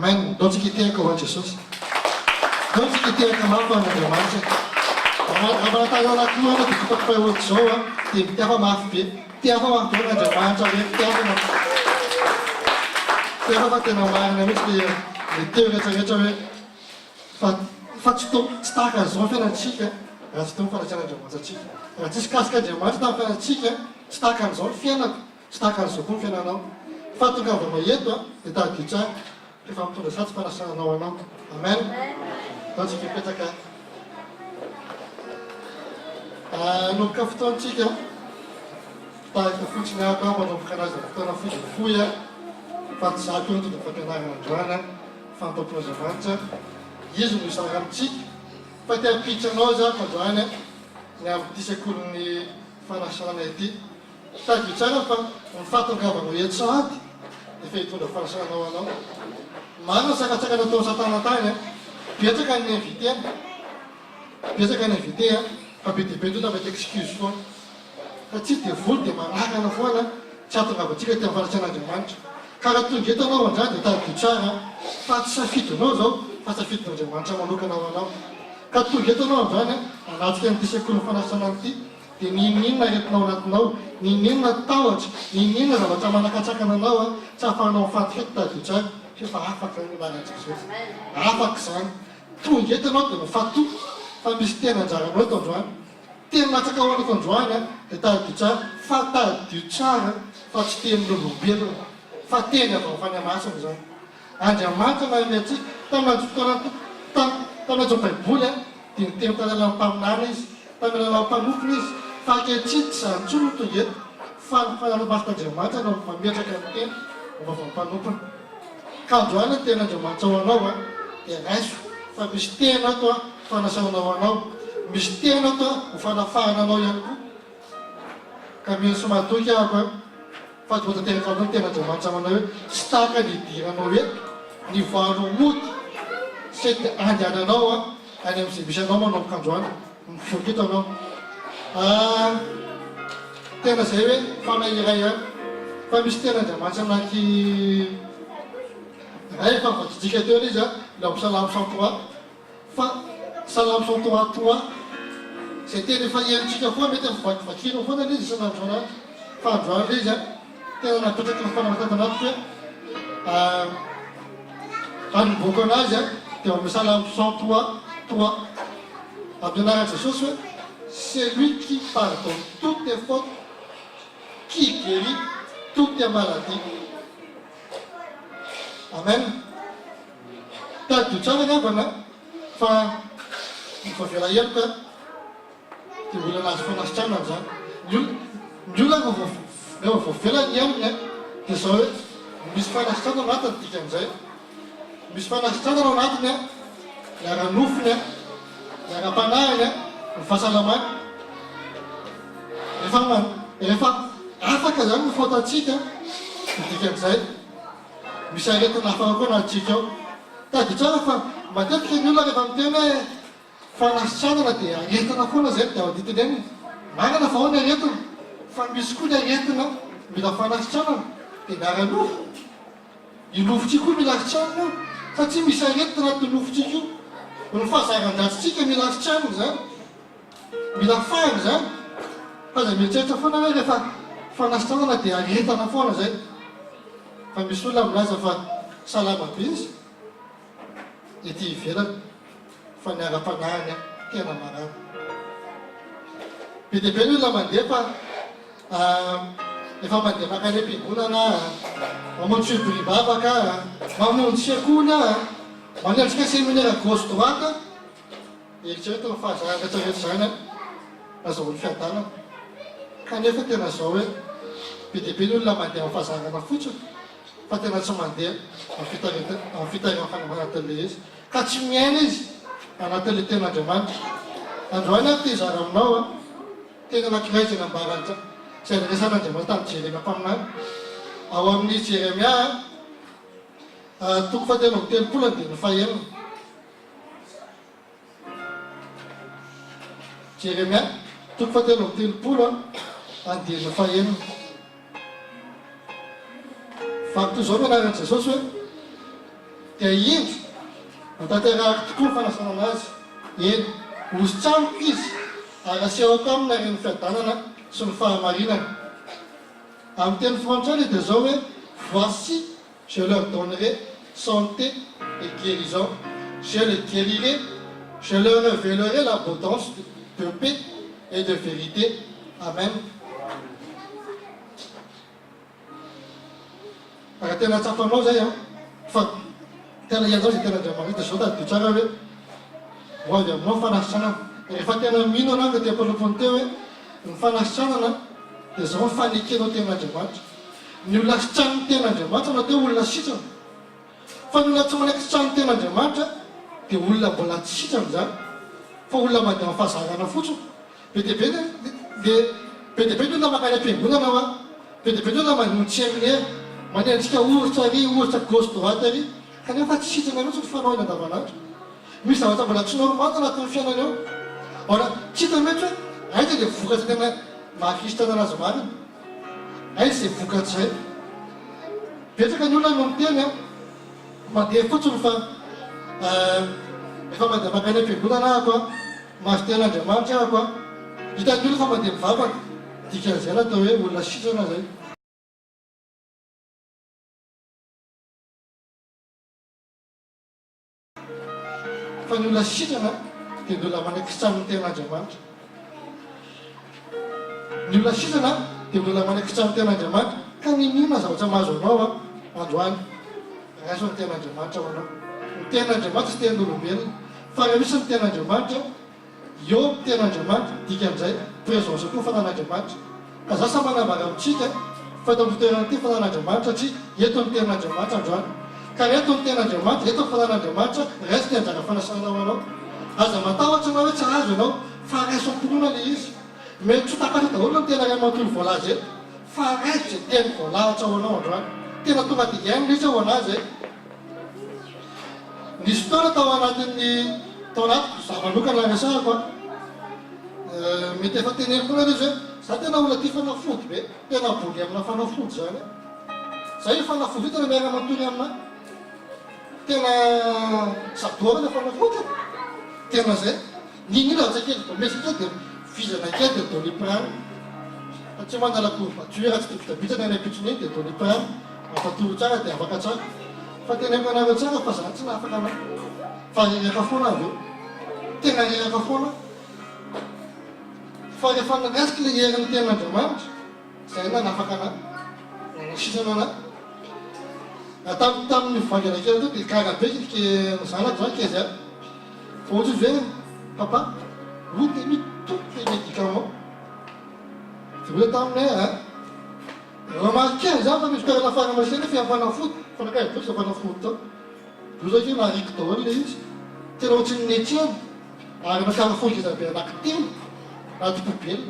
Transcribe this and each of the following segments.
Amen. Don't you get there, Jesus? Don't you get there, come up on the mountain? Agora está lá na tua, que tu pode fazer o que soa, tem que ter uma máfia, tem uma turma de mata, tem uma bater na máquina, mas que tem que ter faz tu está com as ofertas chique, as tu faz já de uma chique, as descasca de mais da oferta chique, está com as ofertas, está com as ofertas não, faz tu cava mais yeto, e tá aqui já, que faz tudo certo para ser não não, amém. Então se fica cá. No cafetão chique, tá que fui na cama do canal, tô na fui faz saco do papelar na Joana, faz to projeto. Yesu no Instagram chique, vai ter pizza noja com Joana, na disse que ni fala chala neti. Tá que já não fato cava no yeto só, efeito do fala chala não. Mas essa cachaca do tosa tá na taia, piaca can nem fitia. Piaca can nem fitia. Kapiti pedu da bete excuse for. Kachiti full de managa na fora, chato na botica tem fala chala de mancho. Cara tu geta no já de tá pichara, faz fito nozo. Faz fito de mancha maluca não. Katu geta no já né? A nós que antes que não fala sananti, tem menina que não, menina tawat, menina da bata mana cachaca na lawa, já fala não faz hita pichara, que faz afa que não vai Jesus. Afa que san, tu geta no fatu, faz besteira já não tô já. Tem na cachaca o com já né? Tá pichara, fata pichara, faz tempo no belo, fatena não faz massa já. Aja mata na meti, tama jumpa bulan, tim tama lampam naris, tama lampam nuklis, pakai cita curu tu ye, fan basta jemata, no mamiya cakap tim, upah nupan. Kau jualan tiada jemata wanawa, tiada isu, fan mistena tu, fan asal wanawa, mistena tu, fan fan yang kami semua tu ya apa, fan buat tiada jemata wanawa, setakat di tiada novel. Ni faru mut set aja na nawa ani msi bisa nomo nom kanjuan fukito no tena sebe fana yaya famistena ja macam lagi ai fa jika tu ni ja lam salam salam tua c'était fa yen jika fa mete fa kino fa ni salam jona fa jwa deja tena na peut-être fa na ta na Kan bukan aja, tiada masalah sans toi, Abdullah Jesus, c'est lui qui pardonne toutes tes fautes, qui guérit toutes tes maladies. Amen. Tak tu cara apa nak? Fa, fa fela yerka, tu boleh nas fa nas chama ja. Juga kau fela yerka, tu soal, misfa nas chama mata tikan saya. Bispa nastana no natne, yaga nufne, yaga panane, fasalaman. Efa, afa kazan foto chica, tikem sai. Bisa itu nafa ko na chico. Ta kicara fa, mata kinula ke pamtene, fa nastana na tia, yeto na ko na zet ya ditu den. Maga na fa ona yeto, fa biskuda yeto na, bila fa nastana, tinaga nuf. Yunuf chiku bila nastana. Satria misy arety anaty nofitsika io. Ny fahazaran-dratsitsika mila trano zany. Mila fany zany. Fa zay mieritreritra foana hoe rehefa fanasitranana dia aretana foana zay. Fa misy olona milaza fa salama be izy. Ety ivelany. Fa ny ara-panahiny tena marary. Be dia be ny olona mandeha fa efa mandeha makany am-piangonana, mamonjy fiboribavaka, mamonjy fiankohana, manendrika séminaire gauche droite, eritrereto ny fahazarana rehetrarehetra zany azahoany fiadanana. Kanefa tena zao hoe be dia be ny olona mandeha amin'ny fahazarana fotsiny, fa tena tsy mandeha amin'ny fitairana fanambaratan-le izy. Ka tsy miaina izy anatin'le ten'Andriamanitra. Androany aho te zara aminao, tena anankiray izay nambarany izay resan'Andriamanitra tamin'ny Jeremia mpaminany. Ao amin'ny Jeremia toko fahatelo amby telopolo andininy fahaenina. Jeremia toko fahatelo amby telopolo andininy fahaenina. Fa toy izao mianaran'i Jesosy hoe dia indro tanterahako tokoa ny fanasana anazy eny ositramiko izy ary asehoko amina reny fiadanana sy ny fahamarinana amin'ny teny frantsay dia zao hoe voici je leur donnerai santé et guérison je les guérirai je leur révélerai l'abondance de paix et de vérité amen. Raha tena tsapanao zay fa tena ianzao zay tena Andriamanitra dia zao tadidio tsara hoe ho avy aminao fanasitranana. Rehefa tena mino anao dia ampalopony teo hoe ny fanasitranana dia zao ny fanekenao ten'Andriamanitra. Ny olona sitrany ten'Andriamanitra na teo olona sitrana fa ny olona tsy manaiky sitrany ten'Andriamanitra dia olona mbola tsy sitrany zany fa olona mandeha amin'ny fahazarana fotsiny. Be dia be ny olona makany am-piangonana hoa be dia be ny olona manontsy amin'ny manendrika oritra ary oritra gauche droite ary kanefa tsy sitrana mihitsy ny fanaony andavanandro. Misy zavatra mbola tsy normal anatin'ny fiainana eo. Ora tsy hitany mihitsy hoe aiza dia vokatra tena mahakisitrana anazy marina, aiza izay vokatra izay. Betsaka ny olona no miteny mandeha fotsiny fa efa mandeha makany am-piangonana ahako mahazo ten'Andriamanitra ahako hitan'ny olona fa mandeha mivavaka dikan'izay natao hoe olona sitrana zay. Fa ny olona sitrana dia ny olona manaiky sitramin'ny ten'Andriamanitra. Ny olona sitrana dia ny olona manaiky sitramin'ny ten'Andriamanitra ka ninona zavatra mahazo anao androany raiso ny ten'Andriamanitra ho anao. Ny ten'Andriamanitra sy ten'olombelona fa raha misy ny ten'Andriamanitra eo ny ten'Andriamanitra dikan'izay présence koa fanan'Andriamanitra. Ka za samy manambara amintsika fa eto amin'ny toerana ity fanan'Andriamanitra satria eto ny ten'Andriamanitra androany. Ka eto ny ten'Andriamanitra, eto ny fanan'Andriamanitra raiso ny anjara fanasanao anao. Aza matahotra anao hoe tsy azo ianao fa raiso am-pinoana ilay izy. Mety tsy takatra daholo ny tena ray manontolo voalaza eto fa raiso izay teny voalahatra ao anao androany. Tena tonga dia iainona izy ao anazy nisy fotoana tao anatin'ny tao anatiko za manokana resahako mety efa teneniko ana izy hoe za tena olona tia fanafody be tena boly amina fanafody zany za io fanafody io tena miara manontolo amina tena sadoana ilay fanafody tena zay ninona aza kely da mesy dia vizana kely dia doliprane fa tsy mandala courbature tsy dia vitabitsana ny apitsony iny dia doliprane afatoro tsara dia afaka tsara fa tena eko anareo tsara fa za tsy nafaka anao fa reraka foana avy eo tena reraka foana fa rehefa nirasika ilay herin'ny ten'Andriamanitra zay na nafaka ana nanasisana ana tamin'ny vangana kely teo dia karabe ke ny zanako zany ke zay fa ohatry izy hoe papa où t'es mis tous les médicaments dia hoe taminay remarqué zany fa misy toerana pharmacie fi fanafody fanakaivo sa fanafody tao io zao ke nahariky daholo ilay izy tena ohatry ny netsena ary nakarafody izy be anankitelo anaty poubelle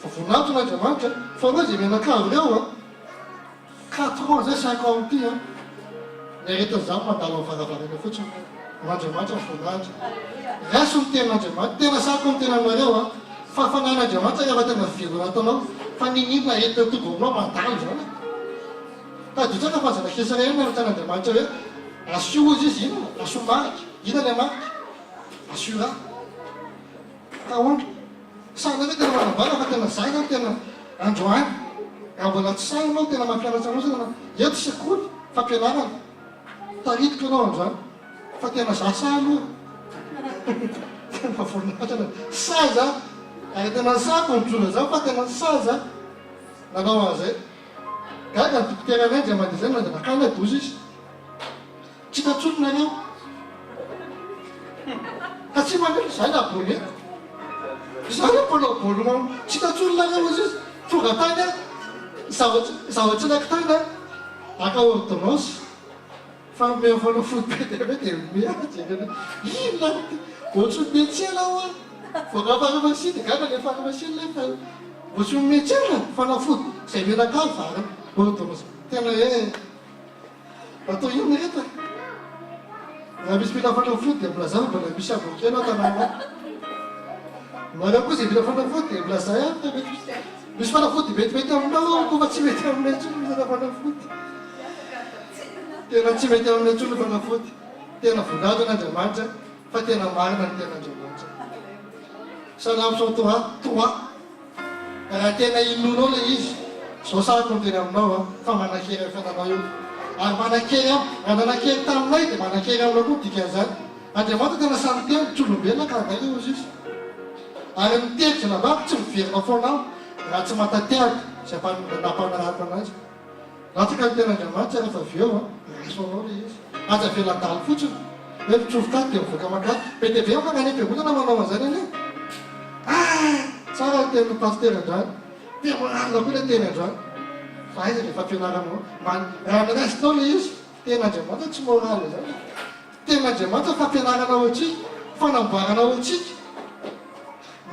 fa vonanton'Andriamanitra fa hoe zay menakavy reo 4 ans zay 5 ans ty niaretin'izany mandalo amin'ny varavarana fotsiny n'Andriamanitra ny vonanitra raiso ny ten'Andriamanitra tena sako ny tenanareo fa fanan'Andriamanitra rehefa tena velona atanao fa ninona entina tonga aminao mandalo zany tadidio tsaka fa zanak'Israely nanotsan'Andriamanitra hoe asio izy izy inona asio mariky ina ilay mariky asio raha ka ondro sana hoe tena manambara fa tena zay zany tena androany raha mbola tsy say anao tena mampianatra anao zany eto sekoly fampianarana taritiko anao androany fa tena za say aloha tena voninahitra say za ary tena sako mijona zao fa tena say za nanao an'izay gaga ny dokotera ray dia mandeha zay mandeha nakany adozy izy tsy tatsononareo ka tsy mandeha zay na bony zany mbola bolona tsy tatsononareo izy izy tonga tany zahotsy naiky tany aka ordonnance fa me fanafody be dia be dia miajerena inona ohatry ny metsena ao voaka pharmacie dia gaga le pharmacie lefa ohatry ny metsena fanafody zay menakavy vary ordonnance tena hoe atao inona reto raha misy mila fanafody dia milazana mbola misy avokena tanàna nareo koa zay mila fanafody dia milazay fa misy fanafody metimety aminao koa fa tsy mety aminay ntsony mizana fanafody tena tsy mety amin'ny atsolo fanafoty tena voninahitra n'Andriamanitra fa tena marina ny ten'Andriamanitra salamson toa raha tena inonao le izy zao sariko ny teny aminao fa manan-kery amin'ny fiainanao io ary manan-kery raha nanan-kery taminay dia manan-kery aminao koa dikan'izany Andriamanitra tena samy teny tsolombelona ka anday io izy izy ary miteritra navako tsy miverina foanao raha tsy matateraka zay nampanarako anazy raha tsy ka ny ten'Andriamanitra rehefa avy eo raisonao le izy aza velan-dalo fotsiny hoe mitsofoka dia mivoaka makany be dia be ka ngany am-piangonana manao an'izany anie tsara ny tenin'ny paster androany dia moralina koa le teny androany fa aiza rehefa ampianaranao raha niraisinao le izy ten'Andriamanitra tsy moraly zany ten'Andriamanitra fampianaranao atsika fanamboaranao atsika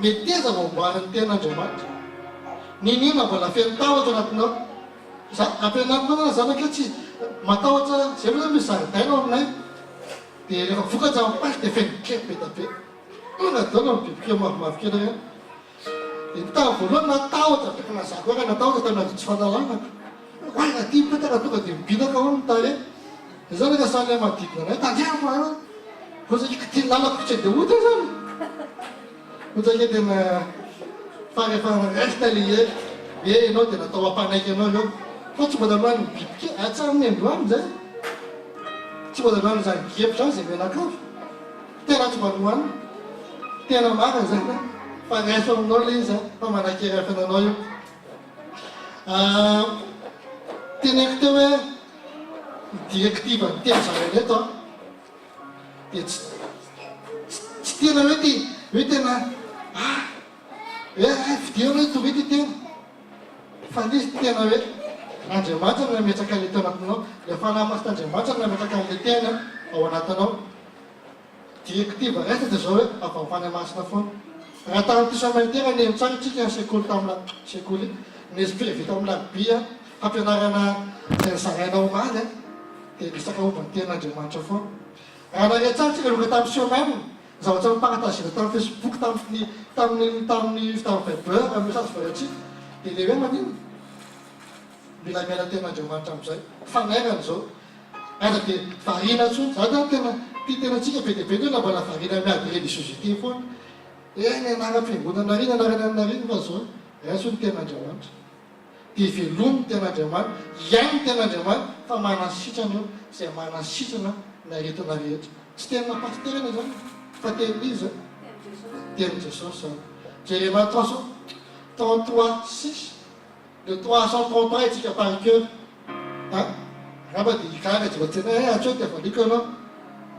meteza mamboarany ten'Andriamanitra ninona mbola feno tahotra anatinao ampianarinao na zanaka tsy matahotra zay moa zany misy zaridaina ao aminay dia rehefa vokatra mipaly dia feno kely be da be nadona mibibikeo mavomavokely reny dia nitao voalohany natahotra teka nazako ary natahotra tamina tsy fanalanako oaina ty mipetaka tonga dia mibinaka ao mitare zany ka sany amadidina anay tandriako ao kozaka ty lalako tsy dia ota zany otrake tena fa rehefa resta le enao dia natao ampanaiky anao eo fa tsy mbola loany mibibike atsara amin'ny androany zay tsy mbola loany zany gepy zany zay menakavy tena tsy maloany tena marina zany fa rehefa aminao le izy fa manan-kery amin'ny fiainanao io teneko teo hoe directive ny teny zavaneto dia tsy tena hoe tena vidianao hoe tovity tena fa nisy tena hoe Andriamanitra no nametraka le teo anatinao le fanahy Andriamanitra no nametraka le tena ao anatinao directive resta dia zao hoe avavany masina foana raha tamin'ny testamentaire nemy tsara tsika ny sekoly tamina sekoly ny esprit vita amin'ny labia fampianarana zay nizaraina omaly dia nisaka omba ny ten'Andriamanitra foana raha nareo tsara tsika loka tamin'ny semaine zavatra miparatazina tamin'ny Facebook tamin'ny Viber message voratsika dia le hoe manino mila miala ten'Andriamanitra amin'izay fanairana zao aza dia variana tsony za da tena tenantsika be dia be hoe na mbola variana miady religiosité foana ny anara-piangonana riny anarana riny fa zao raiso ny ten'Andriamanitra dia velony ten'Andriamanitra ihany ny ten'Andriamanitra fa manasitrana eo zay manasitrana ny aretina rehetra tsy tena pasterana zany fa ten'izy teny Jesosy zany Jérémie 33:6 le 333 itsika par cœur raba dia hikara tsy voatsena atseo dia valiko anao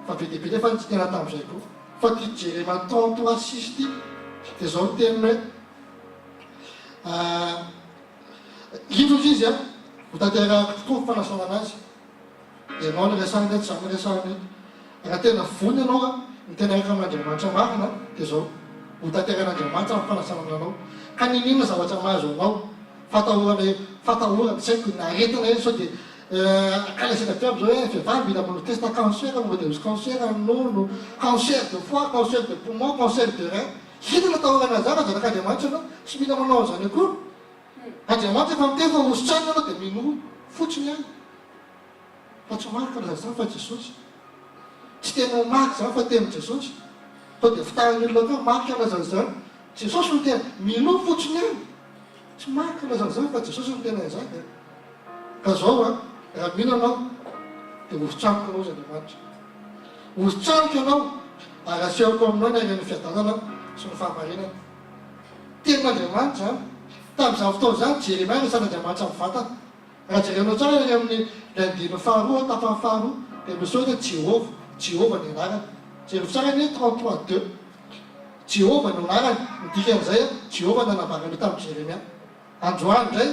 fa be dia be nefa tsy tena tamin'izay koa fa ty Jérémie 33:6 ty dia zao ny teniny hoe indrozy izy ho tanterahako tokoa fanasana anazy ianao ny resany eto zany resany eto raha tena vony ianao ny tena reka amin'Andriamanitra marina dia zao ho tanteran'Andriamanitra amin'ny fanasana anao ka ninona zavatra mahazo anao fatahorana saiko ny aretina eny sao dia kalesena piaby zao hoe vehivavy mila manao test cancer mba dia misy cancer amin'ny nono cancer de foie cancer de poumon cancer de rein hitana tahorana zany azarak'Andriamanitra anao tsy mila manao zany akory Andriamanitra efa miteny fa osotranina anao dia mino fotsiny any fa tsy marika laza zany fa Jesosy tsy tena marika zany fa teny Jesosy fa dia fitaran'ny olona koa marika lazany zany Jesosy no tena mino fotsiny any tsy marika lazany zany fa Jesosy no tena izany ka zao raha mino anao dia osotraniko anao zy Andriamanitra osotraniko ianao ary asehoko aminao ny airany fiadanana sy ny fahamarinana ten'Andriamanitra zany tamin'izany fotoana zany Jérémie resan'Andriamanitra amin'ny vatana raha jerenao tsara eny amin'ny landino faharoa tapany faharoa dia misy hoe Jehova ny anarany jereko tsara ny 33:2 Jehova ny anarany midikan'izay Jehova nanambarany tamin'ny Jérémie androany indray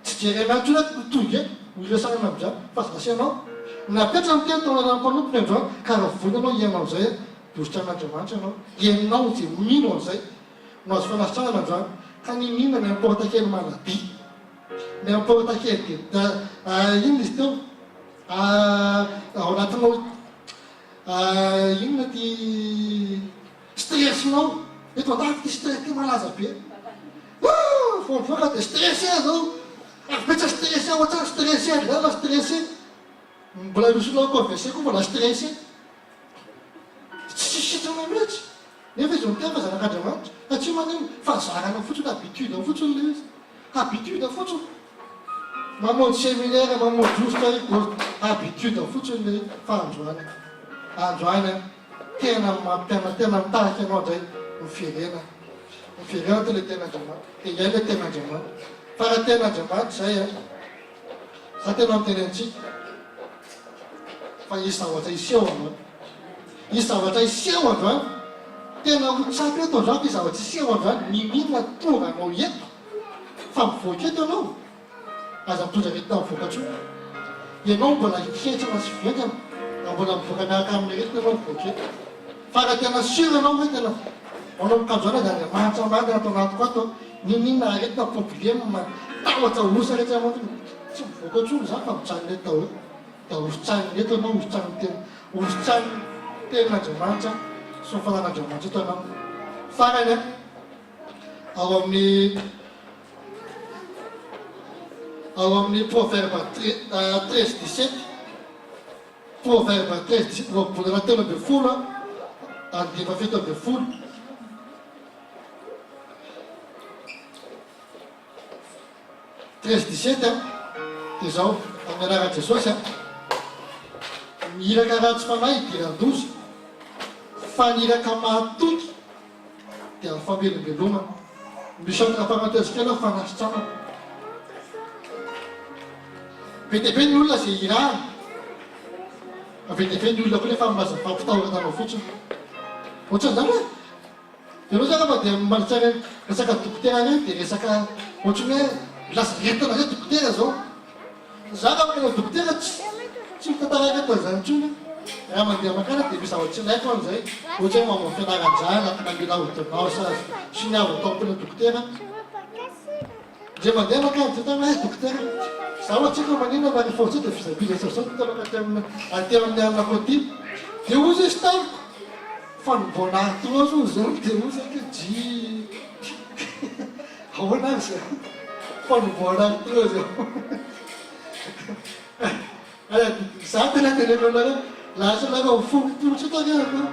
tsy Jérémie ntsona tonga horesana amin'izany fa zasianao napetra ny teny taonana mpanompoky androany ka raha vony anao ianao izay diositran'Andriamanitra ianao ianao zay mino an'izay no azo fanasitrana androany ka ninona ny importa kely maladi ny importa kely dia inona izy teo ao anatinao inona ty stressinao eto andafy ty stress ty malaza be foavoaka dia stressé zao afipetsa stressé ohatrany stressé zany la stressé mbola misy loha conversé koa mbola stressé tsy sitrana mihitsy nefa izy miteka zanak'Andriamanitra satria maneno fa zarana fotsiny habitude fotsiny le izy habitude fotsiny mamonjy séminaire mamonjy osika habitude fotsiny le fa androany tena tena mitahaka anao ndray mifirenena te le tena Andriamanitra te iay le tena Andriamanitra fa raha tena Andriamanitra zay za tena miteny antsika fa isy zavatra iseho androany isy zavatra iseho androany tena hotsapy eto androany izy zavatra iseho androany miminana tonga anao eto fa mivoaka eto anao aza mitondra retina mivoaka-tsoa ianao mbola hiketsana sy ventana na mbola mivoaka miaraka amin'ny retina anao mivoaka eto fa raha tena sûr anao hoe tena manao mikanjoana dia Andriamanitra mandry atao anatiko ato miminana aretina problème matahotra osa rehetra anao tsy mivoaka tsony za fa mitsanina eto daholo da ositsanina eto anao ositsanina tenin'Andriamanitra sy ny fanan'Andriamanitra eto anao farany ao amin'ny proverbe 13:17 proverbe 13:17 voabolana telo ambin'ny folo andimy fafito ambin'ny folo 13:17 dia zao amin'ny anarana Jesosy miraka ratsy fanahy idiran-doza fa niraka mahatoky dia ny famelombelomana misy entre parenthèse kely fanasitranana be dia be ny olona zay irahana be dia be ny olona koa nefa milaza fampitahorana anao fotsiny ohatrany zany hoe ianao zany fa dia manitsara resaka dokotera reny dia resaka ohatrany hoe lasa retina zay dokotera zao za raha manao dokotera tsy mitantaraka eto zany ntsony raha mandeha makana dia misy zavatra tsy laiko an'izay ohatra hoe mamao fianaran-jana mamela ordonnance sy ny avo atao mpona dokotera ndre mandeha makana tsy tana hoe dokotera za ohatsika manina na rehefa ohatsy dia fizabila sao titolaka ateo amin'ny anina koty dia ozy izy taniko fa nibonaritoazo zany dia ozy ake ji ahoana azy fa nibonaritoazy za tena tenenao lasa laka fomotolotra taka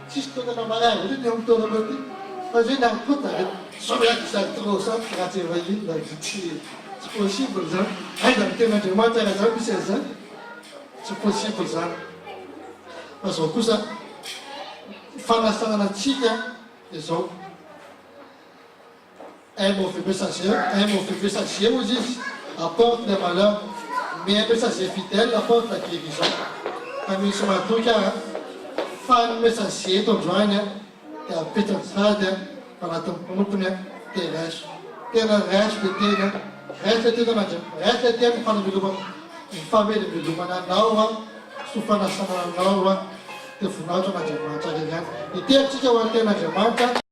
tsisy tokana marary oe ny amitoanako ty fa zay nakota someaky trop ça raha tsy evahiny tsy possible zany aiza ny tena Andriamanitra raha zany misy azany tsy possible zany fa zao kosa fanasanana atsika dia zao un mauvais messager ozy izy apporte le malheur mais un messager fidèle apporte la guérison fa misy mahatoky fa ny messager eto androany dia apetraka sady anatin'ny mpanompony dia raiso tena raiso dia tena raiso le tena raiso le tena famelombelomana anao sy fanasana anao dia voninahitra an'Andriamanitra reny ihany iteritsika ho an'ny tena Andriamanitra